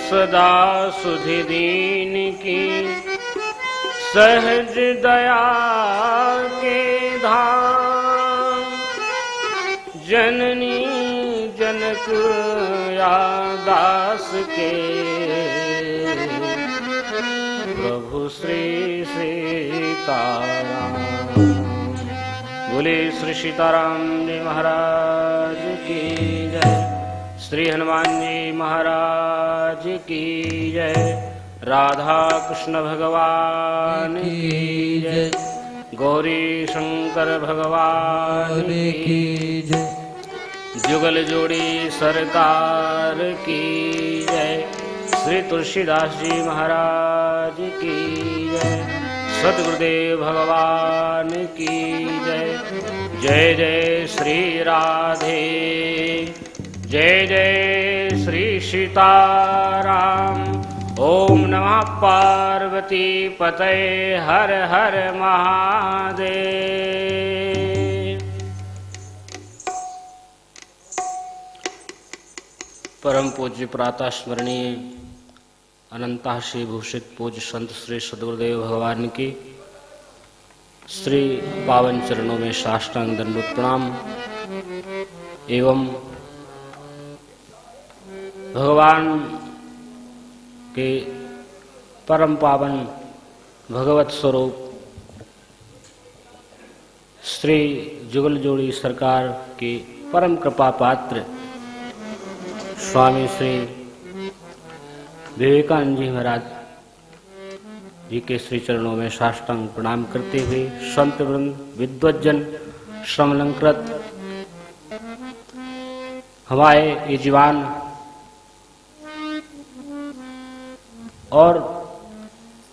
सदा सुधि दीन की सहज दया के धाम। जननी जनक या दास के प्रभु श्री सीताराम। बोले श्री सीताराम जी महाराज की जय। श्री हनुमान जी महाराज की जय। राधा कृष्ण भगवान की जय। गौरी शंकर भगवान की जय। जुगल जोड़ी सरकार की जय। श्री तुलसीदास जी महाराज की जय। सद्गुरुदेव भगवान की जय। जय जय श्री राधे, जय जय श्री सीताराम। ओम नमः पार्वती पतये, हर हर महादेव। परम पूज्य प्रातः स्मरणीय अनंता श्री भूषित पूज्य संत श्री सद्गुरुदेव भगवान की श्री पावन चरणों में साष्टांग दंडवत प्रणाम एवं भगवान के परम पावन भगवत स्वरूप श्री जुगल जोड़ी सरकार के परम कृपा पात्र स्वामी श्री विवेकानंद जी महाराज जी के श्री चरणों में साष्टांग प्रणाम करते हुए संत वृंद विद्वज्जन श्रमलंकृत हमारे यजमान और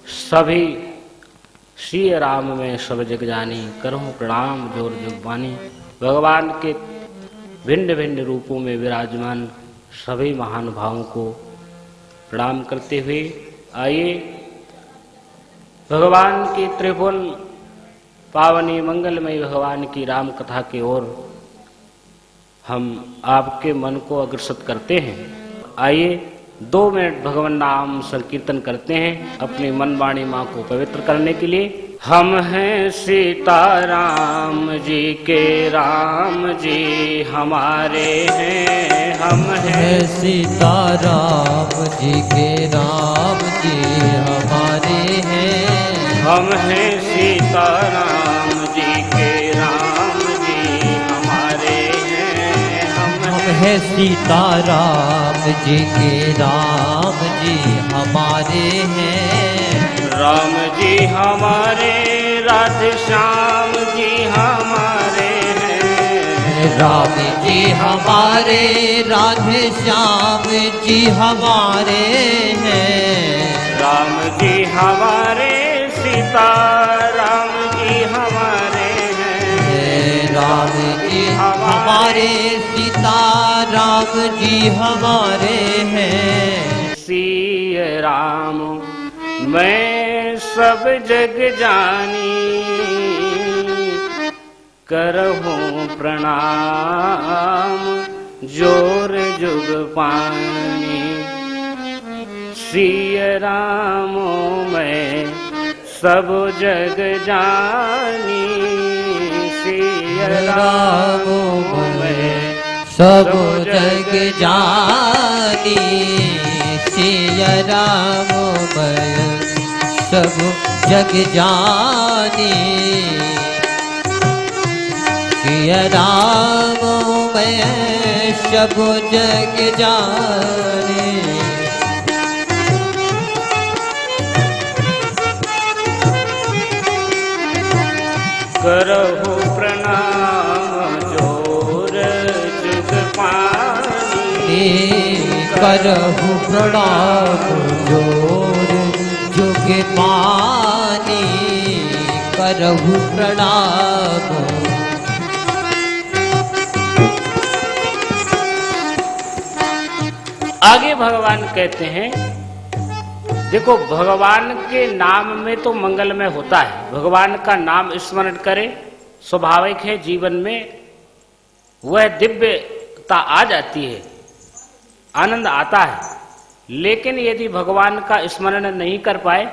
सभी श्री राम में सब जग जानी करहूँ प्रणाम जोर जुगबानी। भगवान के भिन्न भिन्न रूपों में विराजमान सभी महानुभावों को प्रणाम करते हुए आइए भगवान की त्रिभुवन पावनी मंगलमयी भगवान की राम कथा की ओर हम आपके मन को अग्रसर करते हैं। आइए 2 मिनट भगवान नाम संकीर्तन करते हैं अपनी मन वाणी माँ को पवित्र करने के लिए। हम हैं सीताराम जी के राम जी हमारे हैं। हम हैं सीताराम जी के राम जी हमारे हैं। हम हैं सीताराम जी के राम जी हमारे हैं। हम हैं सीताराम जी के राम जी हमारे हैं। राम जी हमारे राधे श्याम जी हमारे हैं। राम जी हमारे राधे श्याम जी हमारे हैं। राम जी हमारे सीता राम जी हमारे हैं। राम जी हमारे सीता राम जी हमारे हैं। सिया राम मैं सब जग जानी करहूँ प्रणाम जोर जुग पानी। सिया राम मैं सब जग जानी। सिया राम मैं सब जग जानी। सिया राम मैं सब जग जानी। सिया राम मैं सब जग जानी। करहु प्रणाम जोर जुग पानी। करहु प्रणाम जोर जुग पानी। करहु प्रणाम। आगे भगवान कहते हैं देखो भगवान के नाम में तो मंगलमय होता है। भगवान का नाम स्मरण करे स्वाभाविक है, जीवन में वह दिव्यता आ जाती है, आनंद आता है। लेकिन यदि भगवान का स्मरण नहीं कर पाए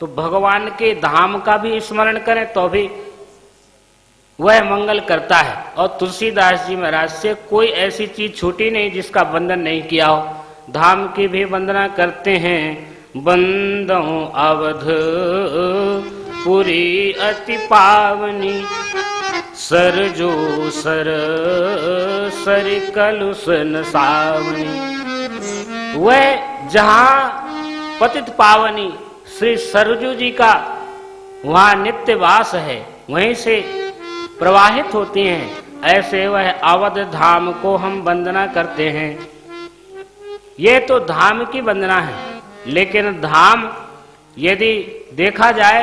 तो भगवान के धाम का भी स्मरण करें तो भी वह मंगल करता है। और तुलसीदास जी महाराज से कोई ऐसी चीज छूटी नहीं जिसका वंदन नहीं किया हो। धाम की भी वंदना करते हैं। बंदो अवध पुरी अति पावनी, सरजो सर सरि कलुषन सावनी। वह जहां पतित पावनी श्री सरजू जी का वहां नित्य वास है, वहीं से प्रवाहित होती हैं। ऐसे वह अवध धाम को हम वंदना करते हैं। ये तो धाम की वंदना है, लेकिन धाम यदि देखा जाए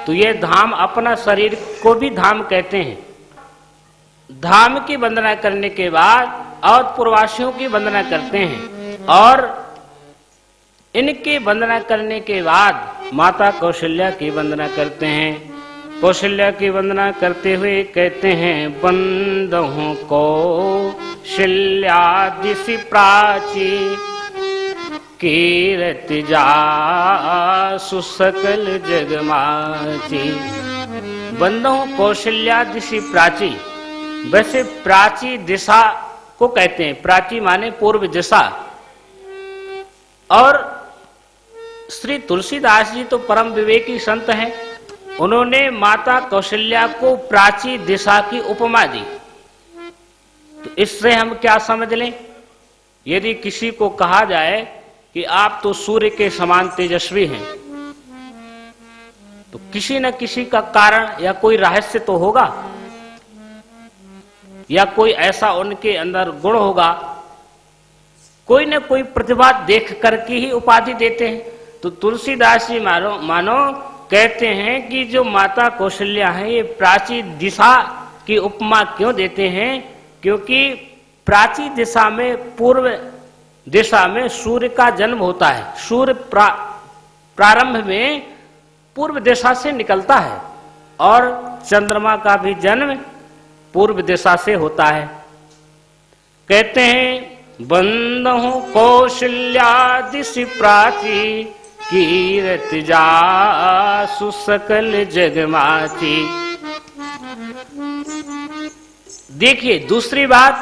तो ये धाम अपना शरीर को भी धाम कहते हैं। धाम की वंदना करने के बाद अवधपुरवासियों की वंदना करते हैं, और इनकी वंदना करने के बाद माता कौशल्या की वंदना करते हैं। कौशल्या की वंदना करते हुए कहते हैं, बंदहु कौशल्यादिसि प्राची, कीरति जासु सकल जगमाची। बंदहु कौशल्यादिसि प्राची, वैसे प्राची दिशा को कहते हैं। प्राची माने पूर्व दिशा। और श्री तुलसीदास जी तो परम विवेकी संत हैं। उन्होंने माता कौशल्या को प्राची दिशा की उपमा दी। तो इससे हम क्या समझ लें? यदि किसी को कहा जाए कि आप तो सूर्य के समान तेजस्वी हैं, तो किसी न किसी का कारण या कोई रहस्य तो होगा, या कोई ऐसा उनके अंदर गुण होगा, कोई न कोई प्रतिभा देख करके ही उपाधि देते हैं। तो तुलसीदास जी मानो कहते हैं कि जो माता कौशल्या है, ये प्राची दिशा की उपमा क्यों देते हैं? क्योंकि प्राची दिशा में, पूर्व दिशा में सूर्य का जन्म होता है। सूर्य प्रारंभ में पूर्व दिशा से निकलता है, और चंद्रमा का भी जन्म पूर्व दिशा से होता है। कहते हैं, बंदहु कौशल्यादिसि प्राची, कीरति जासु सकल जगमाची। देखिए दूसरी बात,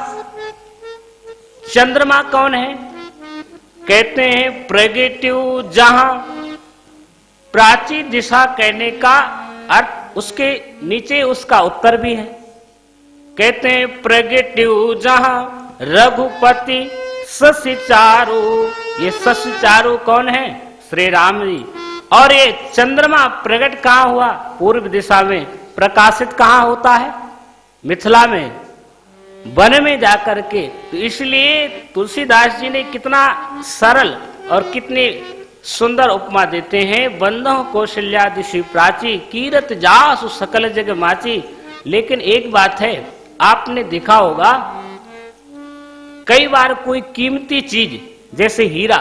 चंद्रमा कौन है? कहते हैं प्रगट्यु, जहां प्राची दिशा कहने का अर्थ उसके नीचे उसका उत्तर भी है। कहते हैं प्रगट्यु जहां रघुपति शशि चारु। ये शशि चारु कौन है? श्री राम जी। और ये चंद्रमा प्रकट कहां हुआ? पूर्व दिशा में। प्रकाशित कहां होता है? मिथिला में, वन में जाकर के। तो इसलिए तुलसीदास जी ने कितना सरल और कितनी सुंदर उपमा देते हैं। बंदो कौशल्यादिसि प्राची, कीरत जासु सकल जग माची। लेकिन एक बात है, आपने देखा होगा कई बार कोई कीमती चीज जैसे हीरा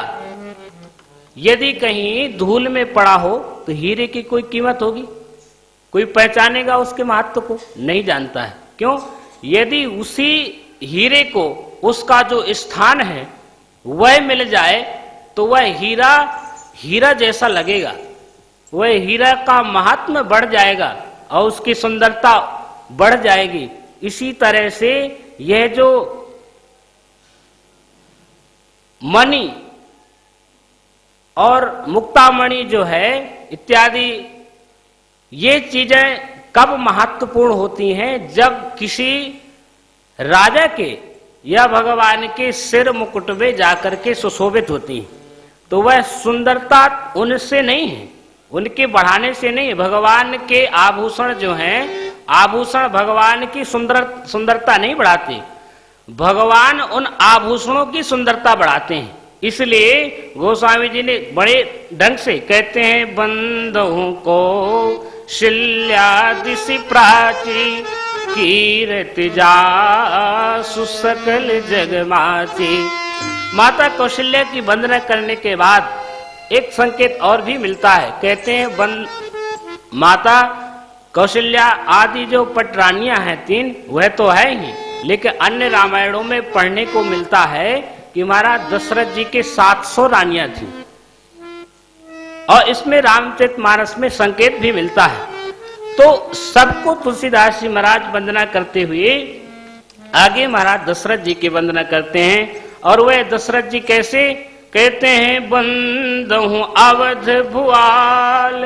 यदि कहीं धूल में पड़ा हो तो हीरे की कोई कीमत होगी? कोई पहचानेगा उसके महत्व को? नहीं जानता है। क्यों? यदि उसी हीरे को उसका जो स्थान है वह मिल जाए तो वह हीरा जैसा लगेगा, वह हीरा का महात्म्य बढ़ जाएगा और उसकी सुंदरता बढ़ जाएगी। इसी तरह से यह जो मणि और मुक्तामणि जो है इत्यादि, ये चीजें कब महत्वपूर्ण होती हैं? जब किसी राजा के या भगवान के सिर मुकुट में जाकर के सुशोभित होती हैं। तो वह सुंदरता उनसे नहीं है, उनके बढ़ाने से नहीं है। भगवान के आभूषण जो हैं, आभूषण भगवान की सुंदरता नहीं बढ़ाते, भगवान उन आभूषणों की सुंदरता बढ़ाते हैं। इसलिए गोस्वामी जी ने बड़े ढंग से कहते हैं, बंदहु कौशल्यादिसि प्राची, कीरति जासु सकल जगमाची। माता कौशल्या की वंदना करने के बाद एक संकेत और भी मिलता है। कहते हैं माता कौशल्या आदि जो पटरानियां हैं 3, वह तो है ही, लेकिन अन्य रामायणों में पढ़ने को मिलता है कि महाराज दशरथ जी के 700 रानियां थी, और इसमें रामचरितमानस में संकेत भी मिलता है। तो सबको तुलसीदास जी महाराज वंदना करते हुए आगे महाराज दशरथ जी की वंदना करते हैं। और वह दशरथ जी कैसे कहते हैं, बंदहु अवध भुआल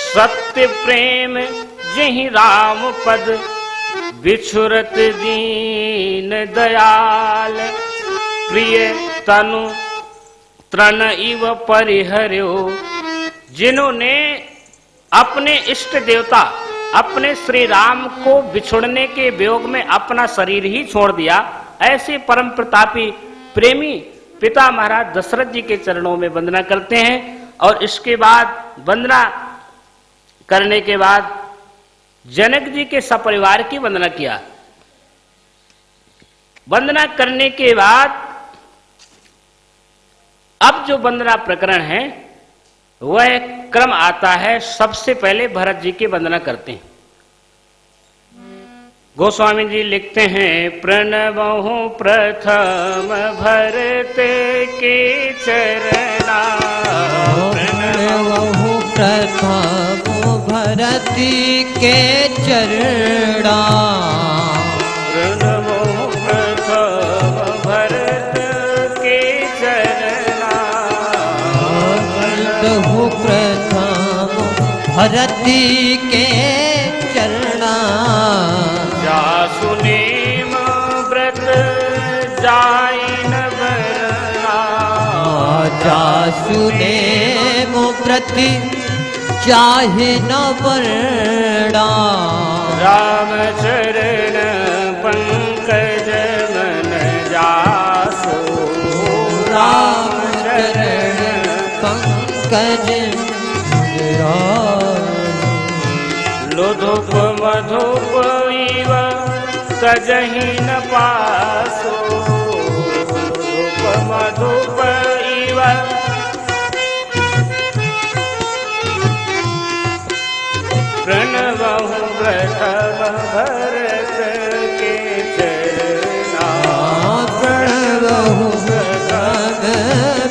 सत्य प्रेम जहि राम पद बिछुरत दीन दयाल प्रिय तनु तृण इव परिहर्यो। जिन्होंने अपने इष्ट देवता अपने श्री राम को बिछुड़ने के वियोग में अपना शरीर ही छोड़ दिया, ऐसे परम प्रतापी प्रेमी पिता महाराज दशरथ जी के चरणों में वंदना करते हैं। और इसके बाद वंदना करने के बाद जनक जी के सपरिवार की वंदना किया। वंदना करने के बाद अब जो वंदना प्रकरण है वह क्रम आता है, सबसे पहले भरत जी की वंदना करते हैं। गोस्वामी जी लिखते हैं, प्रणवहु प्रथम भरत के चरणा, प्रणवहु प्रथम भरत के चरणा, प्रणवहु प्रथम भरत के चरणा, प्रणवहु प्रथम भरत के चरणा। जासु नेम व्रत जाइन बरना, जासु नेम व्रत चाहे न बरना, राम चरण पंकज मन जासु, राम चरण पंकज लुधुप मधुप इव सजहि न पासो, लुधुप मधुप इव प्रणवहु प्रथम भरत के चरणा, प्रणवहु प्रथम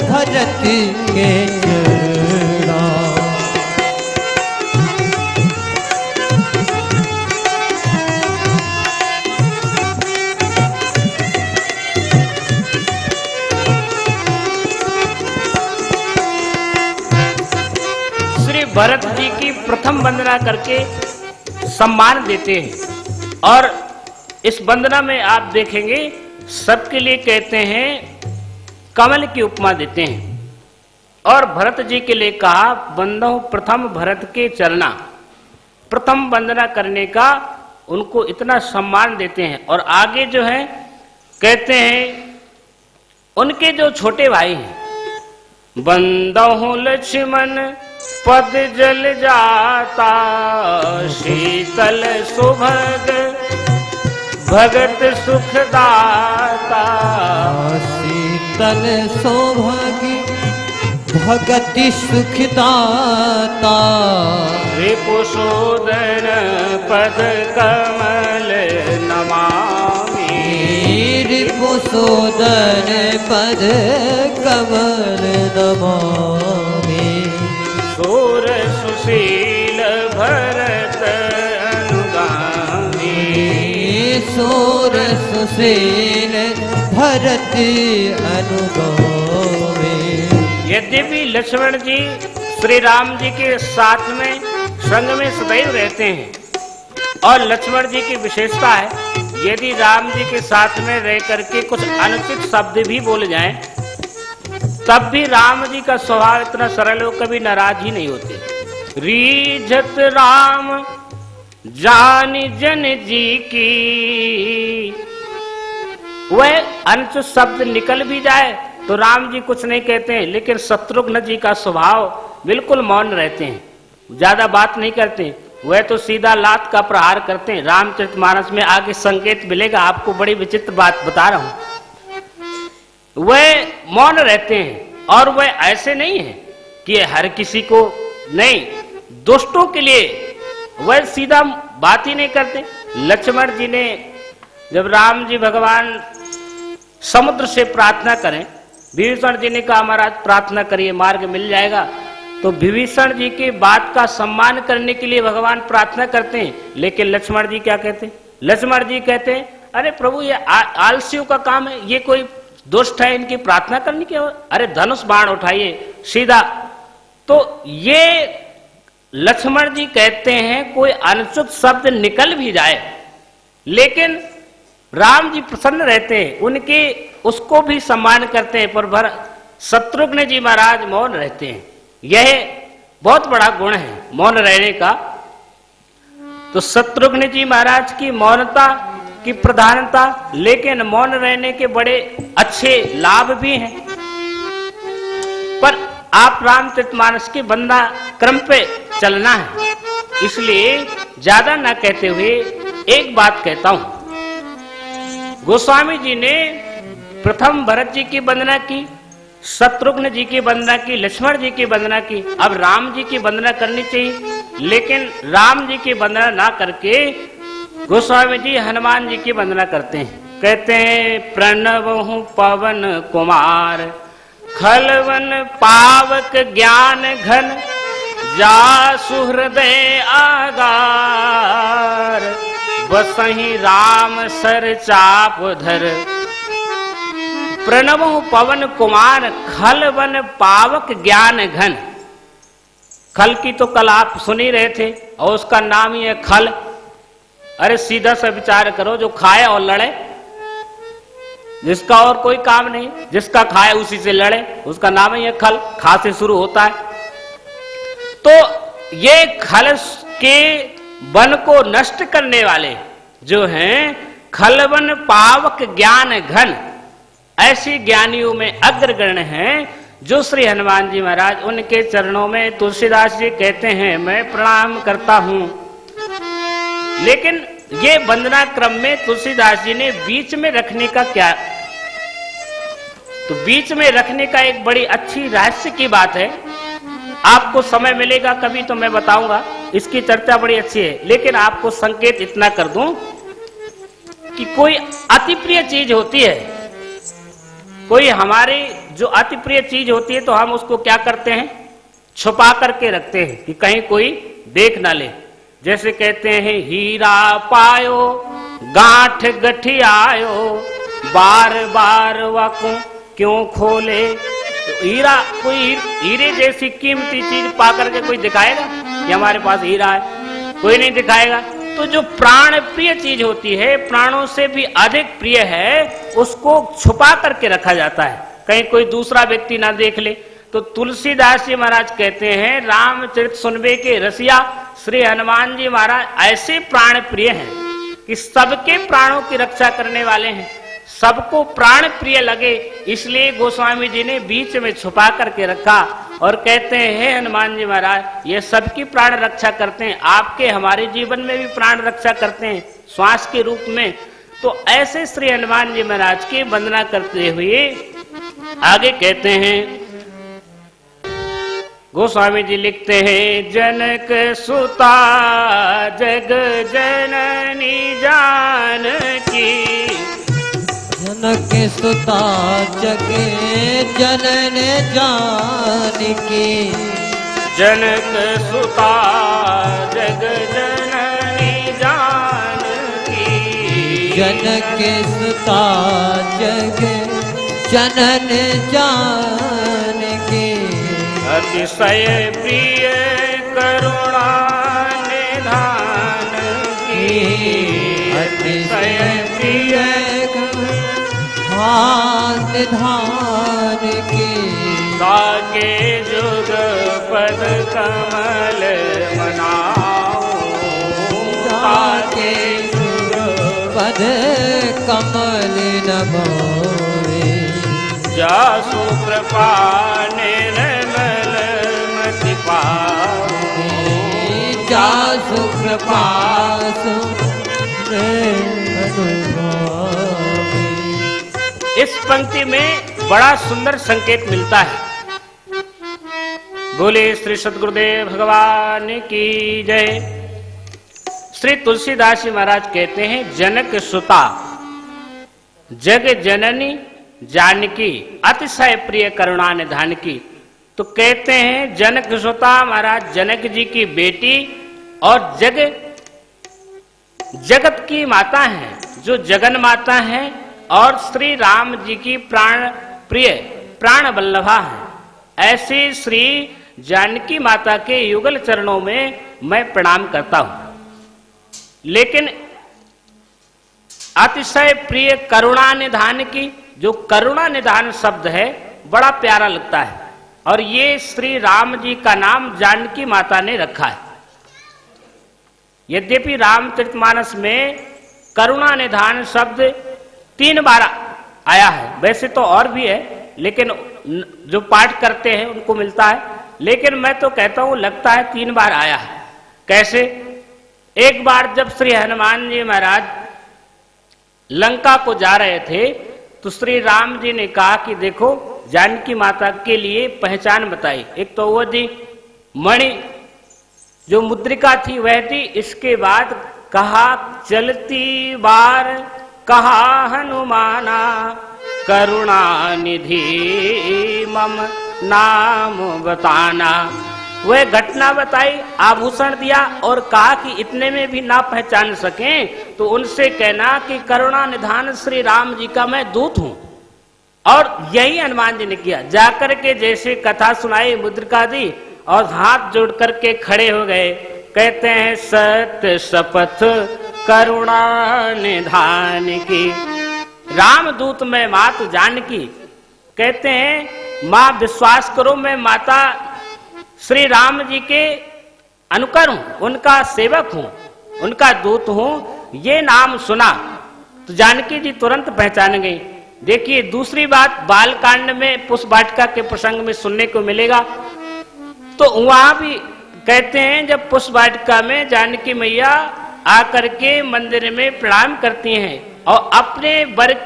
भरत के चरणा। भरत जी की प्रथम वंदना करके सम्मान देते हैं। और इस वंदना में आप देखेंगे सबके लिए कहते हैं कमल की उपमा देते हैं। और भरत जी के लिए कहा, बंदहु प्रथम भरत के चरना, प्रथम वंदना करने का उनको इतना सम्मान देते हैं। और आगे जो है कहते हैं उनके जो छोटे भाई हैं, बंदहु लक्ष्मण पद जल जाता, शीतल सुभग भगत सुखदाता, शीतल सौभाग्य भगत सुखदाता, रिपुसूदन पद कमल नमामि, रिपुसूदन पद कमल नमामि, सूर सुशील भरत अनुगामी, सूर सुशील भरत अनुगामी। यद्यपि लक्ष्मण जी श्री राम जी के साथ में संग में सदैव रहते हैं, और लक्ष्मण जी की विशेषता है, यदि राम जी के साथ में रह करके कुछ अनुचित शब्द भी बोले जाएं, तब भी राम जी का स्वभाव इतना सरल हो, कभी नाराज ही नहीं होते। रीझत राम जानी जन जी की, वह अनुचित शब्द निकल भी जाए तो राम जी कुछ नहीं कहते हैं, लेकिन शत्रुघ्न जी का स्वभाव बिल्कुल मौन रहते हैं, ज्यादा बात नहीं करते, वह तो सीधा लात का प्रहार करते हैं। रामचरितमानस में आगे संकेत मिलेगा, आपको बड़ी विचित्र बात बता रहा हूं। वह मौन रहते हैं, और वह ऐसे नहीं है कि हर किसी को नहीं, दुष्टों के लिए वह सीधा बात ही नहीं करते। लक्ष्मण जी ने जब राम जी भगवान समुद्र से प्रार्थना करें। विभीषण जी ने कहा महाराज प्रार्थना करिए मार्ग मिल जाएगा। तो विभीषण जी की बात का सम्मान करने के लिए भगवान प्रार्थना करते हैं। लेकिन लक्ष्मण जी क्या कहते हैं? लक्ष्मण जी कहते हैं अरे प्रभु ये आलसियों का काम है, ये कोई दुष्ट है इनकी प्रार्थना करने की? अरे धनुष बाण उठाइए सीधा। तो ये लक्ष्मण जी कहते हैं कोई अनुचित शब्द निकल भी जाए लेकिन राम जी प्रसन्न रहते हैं, उनके उसको भी सम्मान करते हैं। पर शत्रुघ्न जी महाराज मौन रहते हैं। यह बहुत बड़ा गुण है मौन रहने का। तो शत्रुघ्न जी महाराज की मौनता की प्रधानता, लेकिन मौन रहने के बड़े अच्छे लाभ भी हैं। पर आप रामचरितमानस की वंदना क्रम पे चलना है, इसलिए ज्यादा ना कहते हुए एक बात कहता हूं। गोस्वामी जी ने प्रथम भरत जी की वंदना की, शत्रुघ्न जी की वंदना की, लक्ष्मण जी की वंदना की। अब राम जी की वंदना करनी चाहिए, लेकिन राम जी की वंदना ना करके गोस्वामी जी हनुमान जी की वंदना करते हैं। कहते हैं प्रणवहु पवन कुमार, खलवन पावक ज्ञान घन, जा सुहृदय आगार, बसहि राम सर चाप धर। प्रणवहु पवन कुमार, खलवन पावक ज्ञान घन। खल की तो कल आप सुन ही रहे थे और उसका नाम ही है खल। अरे सीधा सा विचार करो, जो खाए और लड़े, जिसका और कोई काम नहीं, जिसका खाए उसी से लड़े, उसका नाम ही है खल। खा से शुरू होता है। तो ये खल के वन को नष्ट करने वाले जो हैं खलवन पावक ज्ञान घन, ऐसी ज्ञानियों में अग्रगण्य हैं जो श्री हनुमान जी महाराज। उनके चरणों में तुलसीदास जी कहते हैं मैं प्रणाम करता हूं। लेकिन ये वंदना क्रम में तुलसीदास जी ने बीच में रखने का क्या, तो बीच में रखने का एक बड़ी अच्छी रहस्य की बात है। आपको समय मिलेगा कभी तो मैं बताऊंगा, इसकी चर्चा बड़ी अच्छी है। लेकिन आपको संकेत इतना कर दूं कि कोई अति प्रिय चीज होती है, कोई हमारी जो अति प्रिय चीज होती है तो हम उसको क्या करते हैं, छुपा करके रखते हैं कि कहीं कोई देख ना ले। जैसे कहते हैं हीरा पायो गांठ गठियायो, बार बार वाको क्यों खोले। तो हीरा, कोई हीरे जैसी कीमती चीज पा करके कोई दिखाएगा कि हमारे पास हीरा है? कोई नहीं दिखाएगा। तो जो प्राण प्रिय चीज होती है, प्राणों से भी अधिक प्रिय है, उसको छुपा करके रखा जाता है कहीं कोई दूसरा व्यक्ति ना देख ले। तो तुलसीदास जी महाराज कहते हैं रामचरित सुनबे के रसिया श्री हनुमान जी महाराज ऐसे प्राण प्रिय हैं कि सबके प्राणों की रक्षा करने वाले हैं, सबको प्राण प्रिय लगे, इसलिए गोस्वामी जी ने बीच में छुपा करके रखा और कहते हैं हे हनुमान जी महाराज ये सबकी प्राण रक्षा करते हैं, आपके हमारे जीवन में भी प्राण रक्षा करते हैं श्वास के रूप में। तो ऐसे श्री हनुमान जी महाराज की वंदना करते हुए आगे कहते हैं, गोस्वामी जी लिखते हैं जनक सुता जग जननी जानकी, जनक सुता जग जनन जानकी, जनक सुता जग जननी जानकी, जनक सुता जग जनन जानकी, अतिशय प्रिय करुणा निधान की, अतिशय प्रिय निधान की, ताके जुग पद कमल मनाओ, ताके जुग पद कमल नमाए, जासु कृपा निर्मल मति पाओ, जासु कृपा इस पंक्ति में बड़ा सुंदर संकेत मिलता है। बोले श्री सद्गुरुदेव भगवान की जय। श्री तुलसीदास जी महाराज कहते हैं जनक सुता, जग जननी जानकी अतिशय प्रिय करुणा निधान की। तो कहते हैं जनक सुता महाराज जनक जी की बेटी और जगत की माता हैं, जो जगन माता हैं और श्री राम जी की प्राण प्रिय प्राण वल्लभा हैं। ऐसी श्री जानकी माता के युगल चरणों में मैं प्रणाम करता हूं। लेकिन अतिशय प्रिय करुणा निधान की, जो करुणा निधान शब्द है बड़ा प्यारा लगता है, और ये श्री राम जी का नाम जानकी माता ने रखा है। यद्यपि रामचरितमानस में करुणा निधान शब्द 3 बार आया है, वैसे तो और भी है, लेकिन जो पाठ करते हैं उनको मिलता है, लेकिन मैं तो कहता हूं लगता है 3 बार आया है। कैसे? एक बार जब श्री हनुमान जी महाराज लंका को जा रहे थे तो श्री राम जी ने कहा कि देखो जानकी माता के लिए पहचान बताई। एक तो वो थी मणि, जो मुद्रिका थी वह थी। इसके बाद कहा चलती बार कहा हनुमाना करुणा निधि मम नाम बताना। वह घटना बताई, आभूषण दिया और कहा कि इतने में भी ना पहचान सकें तो उनसे कहना कि करुणा निधान श्री राम जी का मैं दूत हूं। और यही हनुमान जी ने किया, जाकर के जैसे कथा सुनाई मुद्रिका दी और हाथ जोड़ करके खड़े हो गए। कहते हैं सत्य शपथ करुणा निधान की, रामदूत में मात जानकी। कहते हैं मां विश्वास करो मैं माता श्री राम जी के अनुकर हूं, उनका सेवक हूं, उनका दूत हूं। ये नाम सुना तो जानकी जी तुरंत पहचान गई। देखिए दूसरी बात बालकांड में पुष्प वाटिका के प्रसंग में सुनने को मिलेगा। तो वहां भी कहते हैं जब पुष्प वाटिका में जानकी मैया आकर के मंदिर में प्रणाम करती हैं और अपने वर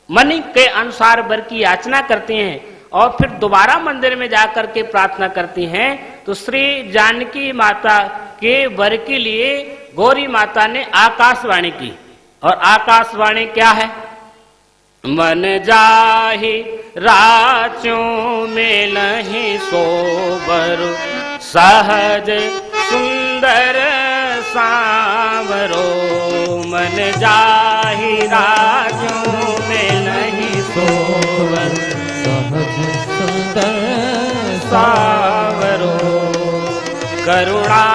मन के अनुसार वर की याचना करती हैं और फिर दोबारा मंदिर में जाकर के प्रार्थना करती हैं, तो श्री जानकी माता के वर के लिए गौरी माता ने आकाशवाणी की। और आकाशवाणी क्या है? मन जाहि राचों में नहीं सोबर सहज सुंदर सांवरो। मन जाहि राचों में नहीं सोबर सहज सुंदर सांवरो। करुणा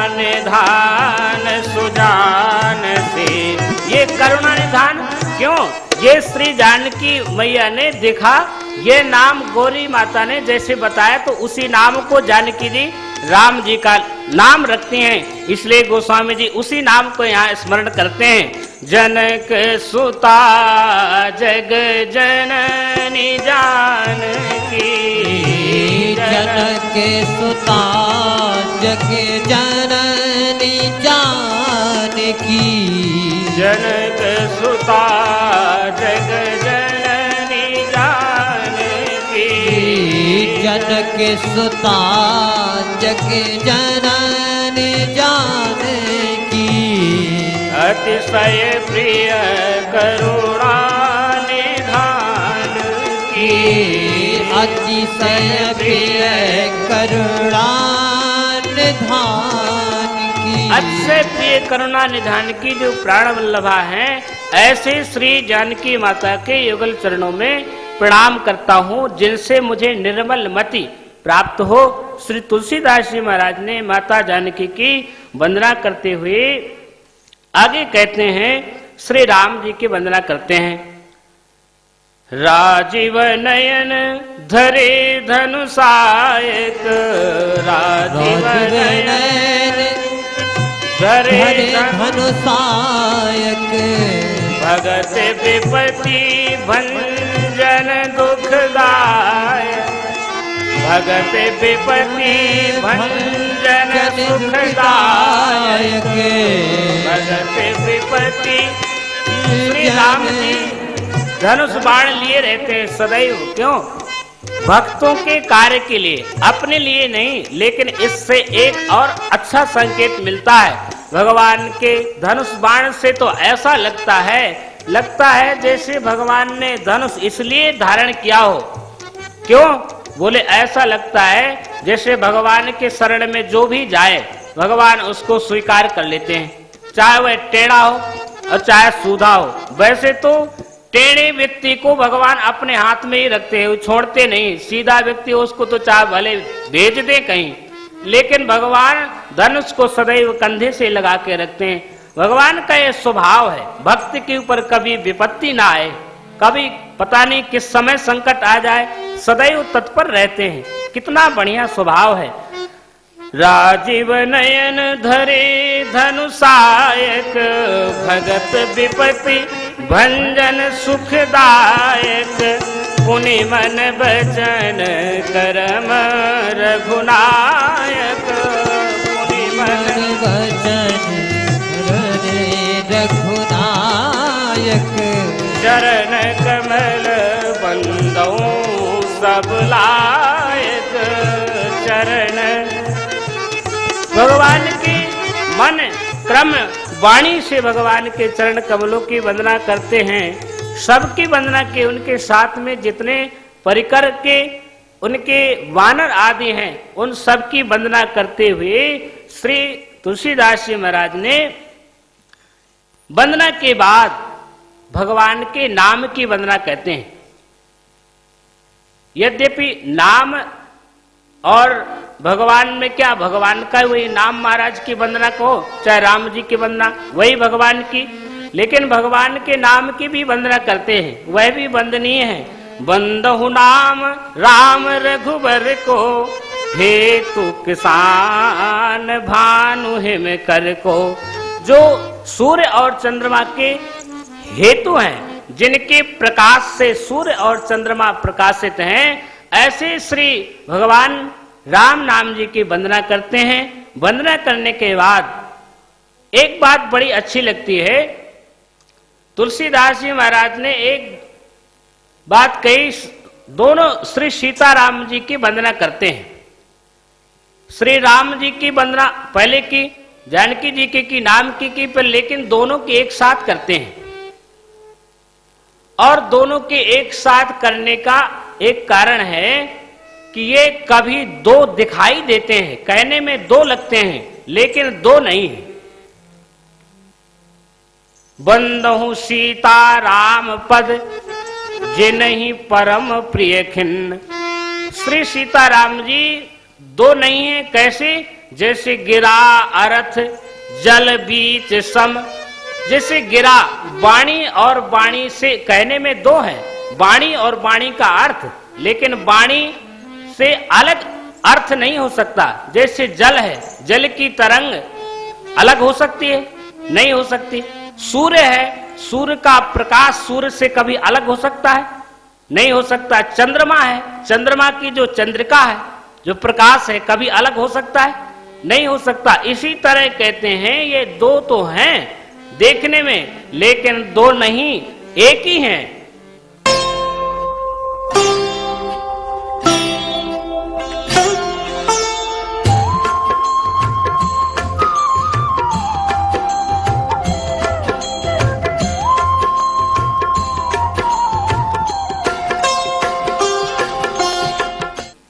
निधान सुजान से। ये करुणा निधान क्यों? ये श्री जानकी मैया ने देखा, ये नाम गौरी माता ने जैसे बताया तो उसी नाम को जानकी जी राम जी का नाम रखती हैं, इसलिए गोस्वामी जी उसी नाम को यहाँ स्मरण करते हैं। जनक सुता जग जननी जानकी, जनक सुता जग जननी जानकी। जनक सुता जग जननी जानकी। जनक सुता जग जननी जानकी। अतिशय प्रिय करुणा निधान की। अतिशय प्रिय करुणा निधान की। अतिशय प्रिय करुणा निधान की जो प्राण वल्लभा हैं, ऐसे श्री जानकी माता के युगल चरणों में प्रणाम करता हूँ, जिनसे मुझे निर्मल मति प्राप्त हो। श्री तुलसीदास जी महाराज ने माता जानकी की वंदना करते हुए आगे कहते हैं, श्री राम जी की वंदना करते हैं। राजीव नयन धरे धनुषायक। राजीव नयन धरे धनुषायक। भगत विपत्ति भंजन दुखदायक। भगत विपत्ति भंजन सुखदायक। भगत विपत्ति। श्री राम जी धनुष बाण लिए रहते हैं सदैव। क्यों? भक्तों के कार्य के लिए, अपने लिए नहीं। लेकिन इससे एक और अच्छा संकेत मिलता है। भगवान के धनुष बाण से तो ऐसा लगता है लगता है जैसे भगवान ने धनुष इसलिए धारण किया हो। क्यों? बोले ऐसा लगता है जैसे भगवान के शरण में जो भी जाए भगवान उसको स्वीकार कर लेते हैं, चाहे वह टेढ़ा हो और चाहे सूधा हो। वैसे तो टेढ़े व्यक्ति को भगवान अपने हाथ में ही रखते हैं, वो छोड़ते नहीं। सीधा व्यक्ति उसको तो चाहे भले भेज दे कहीं, लेकिन भगवान धनुष को सदैव कंधे से लगा के रखते हैं। भगवान का यह स्वभाव है, भक्त के ऊपर कभी विपत्ति ना आए, कभी पता नहीं किस समय संकट आ जाए, सदैव तत्पर रहते हैं। कितना बढ़िया स्वभाव है। राजीव नयन धरे धनुषायक, भगत विपत्ति भंजन सुखदायक, पुनि मन वचन करम रघुनायक, पुनि मन वचन रघुनायक, चरण कमल बंदौ सब लायक, चरण भगवान की मन क्रम वाणी से भगवान के चरण कमलों की वंदना करते हैं। सबकी वंदना के उनके साथ में जितने परिकर के उनके वानर आदि हैं उन सब की वंदना करते हुए श्री तुलसीदास जी महाराज ने वंदना के बाद भगवान के नाम की वंदना कहते हैं। यद्यपि नाम और भगवान में क्या, भगवान का वही नाम महाराज की वंदना कहो, चाहे राम जी की वंदना वही भगवान की, लेकिन भगवान के नाम की भी वंदना करते हैं, वह भी वंदनीय है। वंदहु नाम राम रघुबर को, हेतु किसान भानु हिम कर को। जो सूर्य और चंद्रमा के हेतु हैं, जिनके प्रकाश से सूर्य और चंद्रमा प्रकाशित हैं, ऐसे श्री भगवान राम नाम जी की वंदना करते हैं। वंदना करने के बाद एक बात बड़ी अच्छी लगती है, तुलसीदास जी महाराज ने एक बात कही, दोनों श्री सीताराम जी की वंदना करते हैं। श्री राम जी की वंदना पहले की, जानकी जी की नाम की पर, लेकिन दोनों की एक साथ करते हैं। और दोनों के एक साथ करने का एक कारण है कि ये कभी दो दिखाई देते हैं, कहने में दो लगते हैं लेकिन दो नहीं है। बंदहु सीता राम पद जिन्हि परम प्रिय खिन्न। श्री सीताराम जी दो नहीं है, कैसे? जैसे गिरा अर्थ जल बीच सम। जैसे गिरा वाणी और वाणी से कहने में दो है, वाणी और वाणी का अर्थ, लेकिन वाणी से अलग अर्थ नहीं हो सकता। जैसे जल है, जल की तरंग अलग हो सकती है? नहीं हो सकती। सूर्य है, सूर्य का प्रकाश सूर्य से कभी अलग हो सकता है? नहीं हो सकता। चंद्रमा है, चंद्रमा की जो चंद्रिका है, जो प्रकाश है, कभी अलग हो सकता है? नहीं हो सकता। इसी तरह कहते हैं ये दो तो हैं देखने में, लेकिन दो नहीं, एक ही हैं।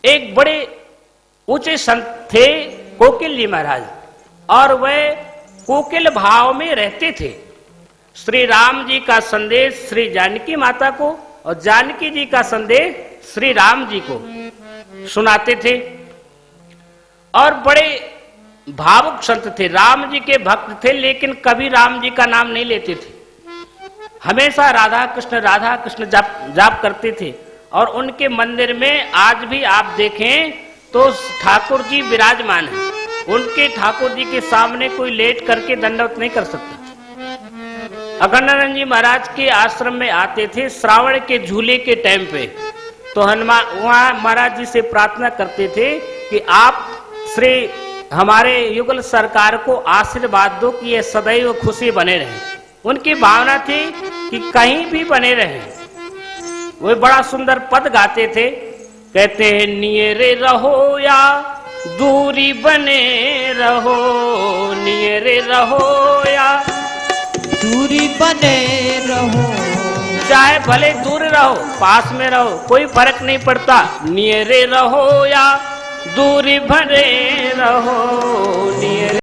एक बड़े ऊंचे संत थे कोकिल जी महाराज, और वह कोकिल भाव में रहते थे। श्री राम जी का संदेश श्री जानकी माता को और जानकी जी का संदेश श्री राम जी को सुनाते थे, और बड़े भावुक संत थे। राम जी के भक्त थे, लेकिन कभी राम जी का नाम नहीं लेते थे, हमेशा राधा कृष्ण जाप करते थे। और उनके मंदिर में आज भी आप देखें तो ठाकुर जी विराजमान हैं। उनके ठाकुर जी के सामने कोई लेट करके दंडवत नहीं कर सकता। अखंडानंद जी महाराज के आश्रम में आते थे श्रावण के झूले के टाइम पे, तो हनुमान वहां महाराज जी से प्रार्थना करते थे कि आप श्री हमारे युगल सरकार को आशीर्वाद दो कि ये सदैव खुशी बने रहे। उनकी भावना थी कि कहीं भी बने रहे। वो बड़ा सुंदर पद गाते थे, कहते हैं नियरे रहो या दूरी बने रहो, नियरे रहो या दूरी बने रहो, चाहे भले दूर रहो पास में रहो कोई फर्क नहीं पड़ता, नियरे रहो या दूरी भरे रहो, नियरे